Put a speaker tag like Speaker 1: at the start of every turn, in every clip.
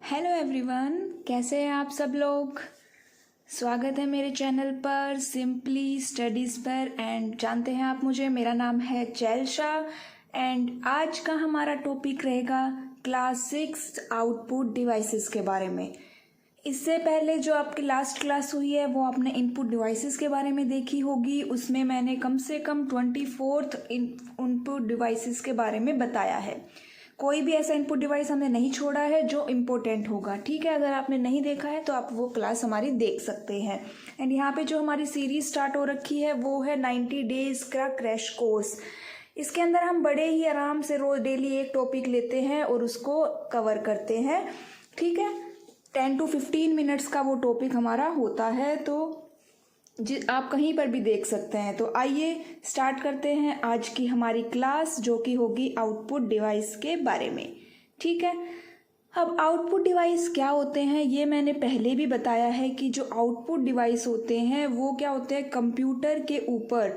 Speaker 1: Hello everyone, कैसे हैं आप सब लोग। स्वागत है मेरे चैनल पर सिंपली स्टडीज़ पर। एंड जानते हैं आप मुझे, मेरा नाम है चैलशा। एंड आज का हमारा टॉपिक रहेगा क्लास 6 आउटपुट डिवाइसेस के बारे में। इससे पहले जो आपकी लास्ट क्लास हुई है वो आपने इनपुट डिवाइसेस के बारे में देखी होगी। उसमें मैंने कम से कम 24 इनपुट डिवाइसेस के बारे में बताया है। कोई भी ऐसा इनपुट डिवाइस हमने नहीं छोड़ा है जो इम्पोर्टेंट होगा, ठीक है। अगर आपने नहीं देखा है तो आप वो क्लास हमारी देख सकते हैं। एंड यहाँ पे जो हमारी सीरीज स्टार्ट हो रखी है वो है 90 डेज का क्रैश कोर्स। इसके अंदर हम बड़े ही आराम से रोज डेली एक टॉपिक लेते हैं और उसको कवर करते हैं, ठीक है। 10 to 15 मिनट्स का वो टॉपिक हमारा होता है, तो आप कहीं पर भी देख सकते हैं। तो आइए स्टार्ट करते हैं आज की हमारी क्लास, जो कि होगी आउटपुट डिवाइस के बारे में, ठीक है। अब आउटपुट डिवाइस क्या होते हैं ये मैंने पहले भी बताया है कि जो आउटपुट डिवाइस होते हैं वो क्या होते हैं, कंप्यूटर के ऊपर,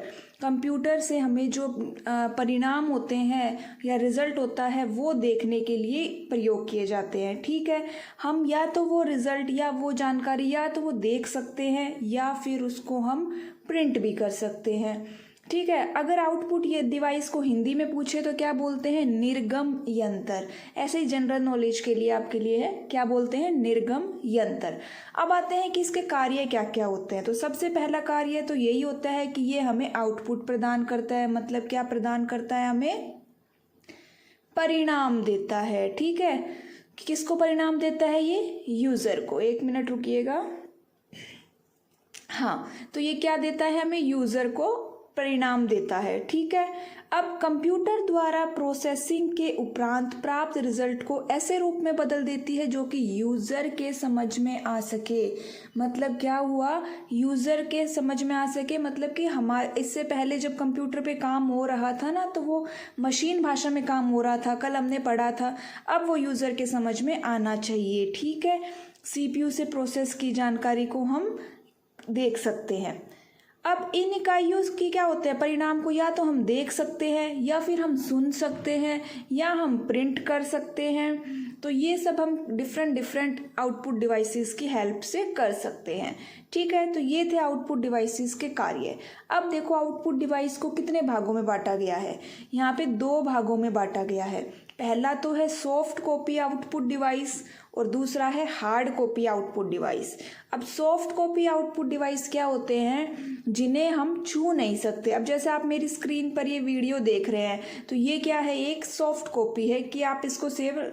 Speaker 1: कंप्यूटर से हमें जो परिणाम होते हैं या रिज़ल्ट होता है वो देखने के लिए प्रयोग किए जाते हैं, ठीक है। हम या तो वो रिज़ल्ट या वो जानकारी या तो वो देख सकते हैं या फिर उसको हम प्रिंट भी कर सकते हैं, ठीक है। अगर आउटपुट ये डिवाइस को हिंदी में पूछे तो क्या बोलते हैं, निर्गम यंत्र। ऐसे ही जनरल नॉलेज के लिए आपके लिए है, क्या बोलते हैं, निर्गम यंत्र। अब आते हैं कि इसके कार्य क्या क्या होते हैं। तो सबसे पहला कार्य तो यही होता है कि ये हमें आउटपुट प्रदान करता है। मतलब क्या प्रदान करता है, हमें परिणाम देता है, ठीक है। किसको परिणाम देता है, ये यूज़र को। एक मिनट रुकिएगा। हाँ, तो ये क्या देता है, हमें यूज़र को परिणाम देता है, ठीक है। अब कंप्यूटर द्वारा प्रोसेसिंग के उपरांत प्राप्त रिजल्ट को ऐसे रूप में बदल देती है जो कि यूज़र के समझ में आ सके। मतलब क्या हुआ, यूज़र के समझ में आ सके, मतलब कि हमारे इससे पहले जब कंप्यूटर पे काम हो रहा था ना, तो वो मशीन भाषा में काम हो रहा था, कल हमने पढ़ा था। अब वो यूज़र के समझ में आना चाहिए, ठीक है। CPU से प्रोसेस की जानकारी को हम देख सकते हैं। अब इन इकाइयों की क्या होते हैं, परिणाम को या तो हम देख सकते हैं या फिर हम सुन सकते हैं या हम प्रिंट कर सकते हैं। तो ये सब हम डिफरेंट आउटपुट डिवाइसेस की हेल्प से कर सकते हैं, ठीक है। तो ये थे आउटपुट डिवाइसेस के कार्य। अब देखो आउटपुट डिवाइस को कितने भागों में बांटा गया है। यहाँ पे 2 भागों में बांटा गया है। पहला तो है सॉफ्ट कॉपी आउटपुट डिवाइस और दूसरा है हार्ड कॉपी आउटपुट डिवाइस। अब सॉफ्ट कॉपी आउटपुट डिवाइस क्या होते हैं, जिन्हें हम छू नहीं सकते। अब जैसे आप मेरी स्क्रीन पर ये वीडियो देख रहे हैं, तो ये क्या है, एक सॉफ्ट कॉपी है कि आप इसको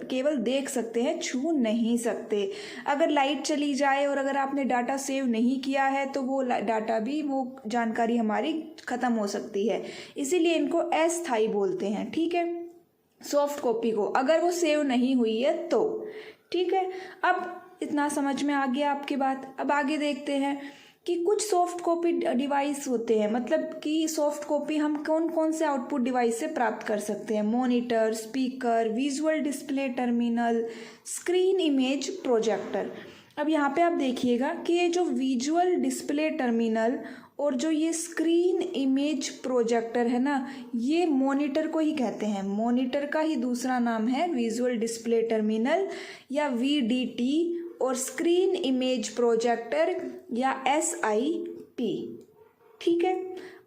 Speaker 1: केवल देख सकते हैं, छू नहीं सकते। अगर लाइट चली जाए और अगर आपने डाटा सेव नहीं किया है तो वो डाटा भी, वो जानकारी हमारी ख़त्म हो सकती है। इसीलिए इनको अस्थायी बोलते हैं, ठीक है, सॉफ्ट कॉपी को, अगर वो सेव नहीं हुई है तो, ठीक है। अब इतना समझ में आ गया आपकी बात। अब आगे देखते हैं कि कुछ सॉफ्ट कॉपी डिवाइस होते हैं। मतलब कि सॉफ्ट कॉपी हम कौन कौन से आउटपुट डिवाइस से प्राप्त कर सकते हैं, monitor, speaker, visual display terminal, screen image projector. अब यहाँ पे आप देखिएगा कि ये जो विजुअल डिस्प्ले टर्मिनल और जो ये स्क्रीन इमेज प्रोजेक्टर है ना, ये मॉनिटर को ही कहते हैं। मॉनिटर का ही दूसरा नाम है विजुअल डिस्प्ले टर्मिनल या VDT, और स्क्रीन इमेज प्रोजेक्टर या SIP, ठीक है।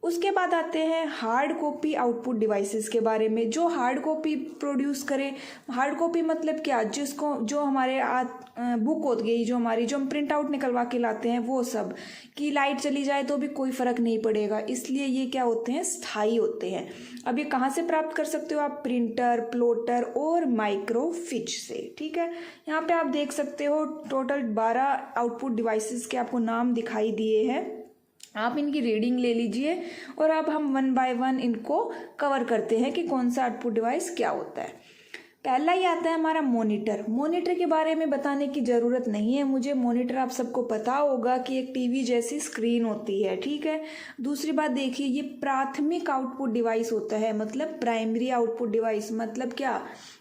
Speaker 1: उसके बाद आते हैं हार्ड कॉपी आउटपुट डिवाइसेस के बारे में, जो हार्ड कॉपी प्रोड्यूस करें। हार्ड कॉपी मतलब क्या, जिसको जो हमारे बुक हो गई, जो हम प्रिंट आउट निकलवा के लाते हैं, वो सब कि लाइट चली जाए तो भी कोई फ़र्क नहीं पड़ेगा। इसलिए ये क्या होते हैं, स्थायी होते हैं। अब ये कहाँ से प्राप्त कर सकते हो आप, प्रिंटर, प्लॉटर और माइक्रोफिच से, ठीक है। यहाँ पे आप देख सकते हो टोटल 12 आउटपुट डिवाइसेस के आपको नाम दिखाई दिए हैं। आप इनकी रीडिंग ले लीजिए और अब हम 1 बाय 1 इनको कवर करते हैं कि कौन सा आउटपुट डिवाइस क्या होता है। पहला ही आता है हमारा मॉनिटर। मॉनिटर के बारे में बताने की ज़रूरत नहीं है मुझे, मॉनिटर आप सबको पता होगा कि एक टीवी जैसी स्क्रीन होती है, ठीक है। दूसरी बात देखिए, ये प्राथमिक आउटपुट डिवाइस होता है। मतलब प्राइमरी आउटपुट डिवाइस मतलब क्या,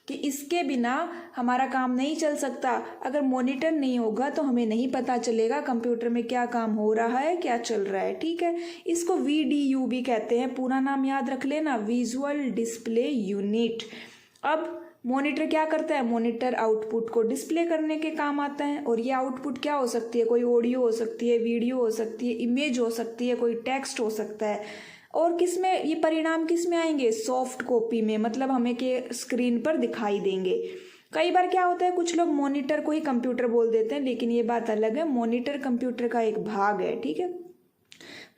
Speaker 1: कि इसके बिना हमारा काम नहीं चल सकता। अगर मॉनिटर नहीं होगा तो हमें नहीं पता चलेगा कंप्यूटर में क्या काम हो रहा है, क्या चल रहा है, ठीक है। इसको VDU भी कहते हैं, पूरा नाम याद रख लेना, विजुअल डिस्प्ले यूनिट। अब मॉनिटर क्या करता है, मॉनिटर आउटपुट को डिस्प्ले करने के काम आता है। और ये आउटपुट क्या हो सकती है, कोई ऑडियो हो सकती है, वीडियो हो सकती है, इमेज हो सकती है, कोई टेक्स्ट हो सकता है। और किस में ये परिणाम किस में आएंगे, सॉफ्ट कॉपी में, मतलब हमें के स्क्रीन पर दिखाई देंगे। कई बार क्या होता है, कुछ लोग मॉनिटर को ही कंप्यूटर बोल देते हैं, लेकिन ये बात अलग है, मॉनिटर कंप्यूटर का एक भाग है। ठीक है,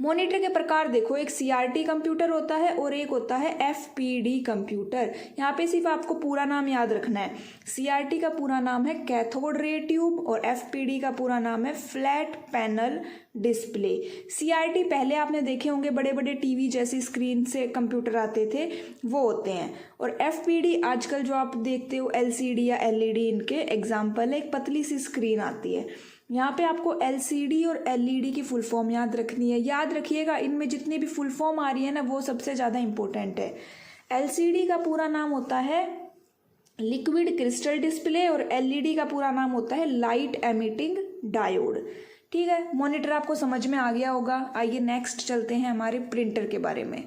Speaker 1: मॉनिटर के प्रकार देखो, एक सीआरटी कंप्यूटर होता है और एक होता है एफपीडी कंप्यूटर। यहाँ पे सिर्फ आपको पूरा नाम याद रखना है। सीआरटी का पूरा नाम है कैथोड रे ट्यूब और एफपीडी का पूरा नाम है फ्लैट पैनल डिस्प्ले। सीआरटी पहले आपने देखे होंगे, बड़े बड़े टीवी जैसी स्क्रीन से कंप्यूटर आते थे, वो होते हैं। और एफपीडी आजकल जो आप देखते हो एलसीडी या एलईडी, इनके एग्जाम्पल है। एक पतली सी स्क्रीन आती है, यहाँ पे आपको एलसीडी और एलईडी की फुल फॉर्म याद रखनी है। याद रखिएगा, इनमें जितनी भी फुल फॉर्म आ रही है ना, वो सबसे ज़्यादा इंपॉर्टेंट है। एलसीडी का पूरा नाम होता है लिक्विड क्रिस्टल डिस्प्ले और एलईडी का पूरा नाम होता है लाइट एमिटिंग डायोड। ठीक है, मॉनिटर आपको समझ में आ गया होगा। आइए नेक्स्ट चलते हैं हमारे प्रिंटर के बारे में।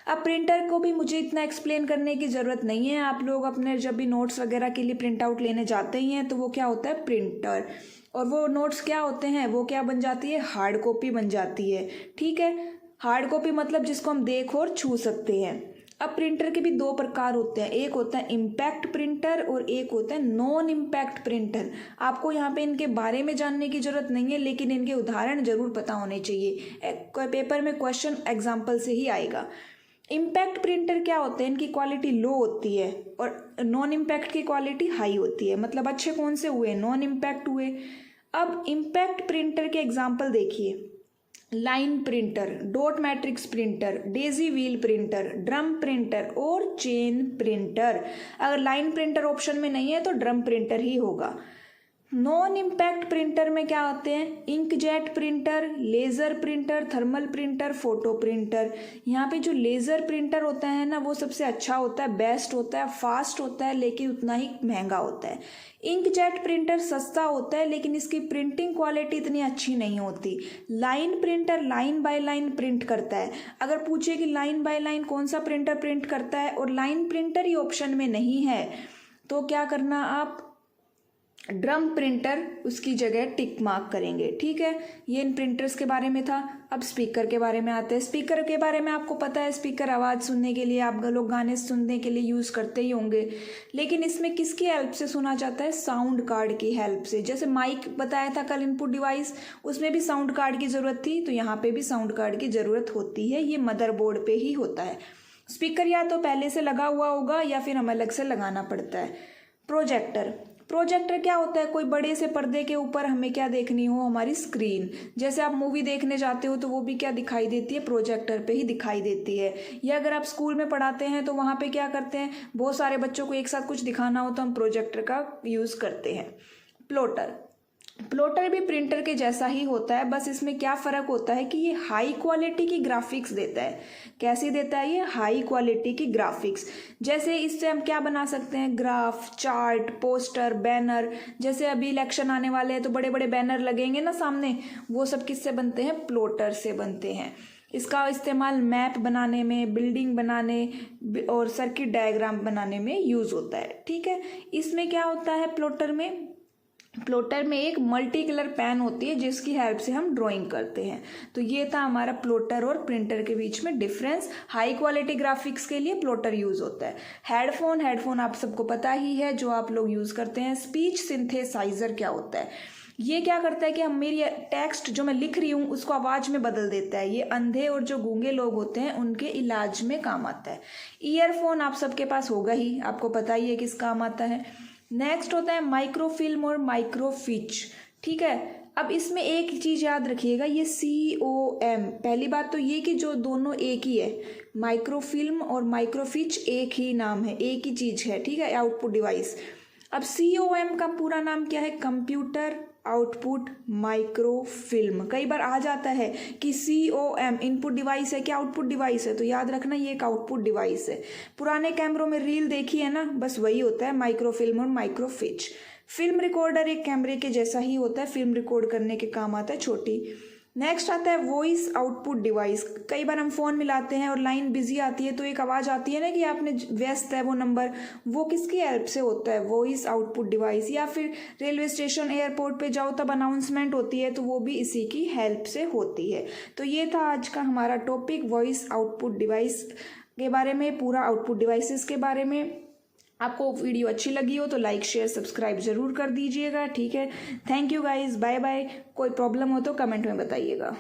Speaker 1: अब प्रिंटर को भी मुझे इतना एक्सप्लेन करने की ज़रूरत नहीं है, आप लोग अपने जब भी नोट्स वगैरह के लिए प्रिंट आउट लेने जाते ही हैं तो वो क्या होता है, प्रिंटर। और वो नोट्स क्या होते हैं, वो क्या बन जाती है, हार्ड कॉपी बन जाती है। ठीक है, हार्ड कॉपी मतलब जिसको हम देख और छू सकते हैं। अब प्रिंटर के भी दो प्रकार होते हैं, एक होता है इम्पैक्ट प्रिंटर और एक होता है नॉन इम्पैक्ट प्रिंटर। आपको यहाँ पे इनके बारे में जानने की जरूरत नहीं है, लेकिन इनके उदाहरण जरूर पता होने चाहिए। पेपर में क्वेश्चन एग्जाम्पल से ही आएगा। इम्पैक्ट प्रिंटर क्या होते हैं, इनकी क्वालिटी लो होती है और नॉन इम्पैक्ट की क्वालिटी हाई होती है। मतलब अच्छे कौन से हुए, नॉन इम्पैक्ट हुए। अब इम्पैक्ट प्रिंटर के एग्जाम्पल देखिए, line printer, dot matrix printer, Daisy wheel printer, drum printer और चेन प्रिंटर। अगर लाइन प्रिंटर ऑप्शन में नहीं है तो ड्रम प्रिंटर ही होगा। नॉन इम्पैक्ट प्रिंटर में क्या आते हैं, inkjet printer, laser printer, thermal printer, photo printer. यहाँ पे जो लेज़र प्रिंटर होता है ना, वो सबसे अच्छा होता है, बेस्ट होता है, फास्ट होता है, लेकिन उतना ही महंगा होता है। इंकजेट प्रिंटर सस्ता होता है, लेकिन इसकी प्रिंटिंग क्वालिटी इतनी अच्छी नहीं होती। Line printer line by line print करता है। अगर पूछे कि लाइन बाय लाइन कौन सा प्रिंटर प्रिंट करता है और लाइन प्रिंटर ही ऑप्शन में नहीं है, तो क्या करना, आप ड्रम प्रिंटर उसकी जगह टिक मार्क करेंगे। ठीक है, ये इन प्रिंटर्स के बारे में था। अब स्पीकर के बारे में आते हैं। स्पीकर के बारे में आपको पता है, स्पीकर आवाज़ सुनने के लिए, आप लोग गाने सुनने के लिए यूज़ करते ही होंगे, लेकिन इसमें किसकी हेल्प से सुना जाता है, साउंड कार्ड की हेल्प से। जैसे माइक बताया था कल, इनपुट डिवाइस, उसमें भी साउंड कार्ड की ज़रूरत थी, तो यहाँ पे भी साउंड कार्ड की ज़रूरत होती है। ये मदरबोर्ड पे ही होता है। स्पीकर या तो पहले से लगा हुआ होगा या फिर हमें अलग से लगाना पड़ता है। प्रोजेक्टर, प्रोजेक्टर क्या होता है, कोई बड़े से पर्दे के ऊपर हमें क्या देखनी हो, हमारी स्क्रीन। जैसे आप मूवी देखने जाते हो तो वो भी क्या दिखाई देती है, प्रोजेक्टर पे ही दिखाई देती है। या अगर आप स्कूल में पढ़ाते हैं तो वहाँ पे क्या करते हैं, बहुत सारे बच्चों को एक साथ कुछ दिखाना हो तो हम प्रोजेक्टर का यूज़ करते हैं। प्लॉटर, प्लॉटर भी प्रिंटर के जैसा ही होता है, बस इसमें क्या फ़र्क होता है कि ये हाई क्वालिटी की ग्राफिक्स देता है। कैसी देता है ये, हाई क्वालिटी की ग्राफिक्स। जैसे इससे हम क्या बना सकते हैं, ग्राफ, चार्ट, पोस्टर, बैनर। जैसे अभी इलेक्शन आने वाले हैं तो बड़े बड़े बैनर लगेंगे ना सामने, वो सब किससे बनते हैं, प्लॉटर से बनते हैं। इसका इस्तेमाल मैप बनाने में, बिल्डिंग बनाने और सर्किट डायग्राम बनाने में यूज़ होता है। ठीक है, इसमें क्या होता है, प्लॉटर में एक मल्टी कलर पेन होती है जिसकी हेल्प से हम ड्राइंग करते हैं। तो ये था हमारा प्लॉटर और प्रिंटर के बीच में डिफरेंस। हाई क्वालिटी ग्राफिक्स के लिए प्लॉटर यूज़ होता है। हेडफोन आप सबको पता ही है, जो आप लोग यूज़ करते हैं। स्पीच सिंथेसाइजर क्या होता है, ये क्या करता है कि हम मेरी टेक्स्ट जो मैं लिख रही हूँ उसको आवाज़ में बदल देता है। ये अंधे और जो गूंगे लोग होते हैं उनके इलाज में काम आता है। ईयरफोन आप सबके पास होगा ही, आपको पता ही है किस काम आता है। नेक्स्ट होता है माइक्रोफिल्म और माइक्रोफिच। ठीक है, अब इसमें एक चीज़ याद रखिएगा, ये COM, पहली बात तो ये कि जो दोनों एक ही है, माइक्रोफिल्म और माइक्रोफिच एक ही नाम है, एक ही चीज़ है। ठीक है, आउटपुट डिवाइस। अब COM का पूरा नाम क्या है, कंप्यूटर आउटपुट माइक्रोफिल्म। कई बार आ जाता है कि COM इनपुट डिवाइस है क्या आउटपुट डिवाइस है, तो याद रखना ये एक आउटपुट डिवाइस है। पुराने कैमरों में रील देखी है ना, बस वही होता है माइक्रोफिल्म और माइक्रोफिच। फिल्म रिकॉर्डर एक कैमरे के जैसा ही होता है, फिल्म रिकॉर्ड करने के काम आता है। छोटी नेक्स्ट आता है वॉइस आउटपुट डिवाइस। कई बार हम फ़ोन मिलाते हैं और लाइन बिजी आती है तो एक आवाज़ आती है ना कि आपने व्यस्त है वो नंबर, वो किसकी हेल्प से होता है? Voice output device. या फिर रेलवे स्टेशन एयरपोर्ट पे जाओ तब अनाउंसमेंट होती है तो वो भी इसी की हेल्प से होती है। तो ये था आज का हमारा टॉपिक वॉइस आउटपुट डिवाइस के बारे में, पूरा आउटपुट डिवाइसेस के बारे में। आपको वीडियो अच्छी लगी हो तो लाइक शेयर सब्सक्राइब ज़रूर कर दीजिएगा, ठीक है। Thank you guys, bye bye. कोई प्रॉब्लम हो तो कमेंट में बताइएगा।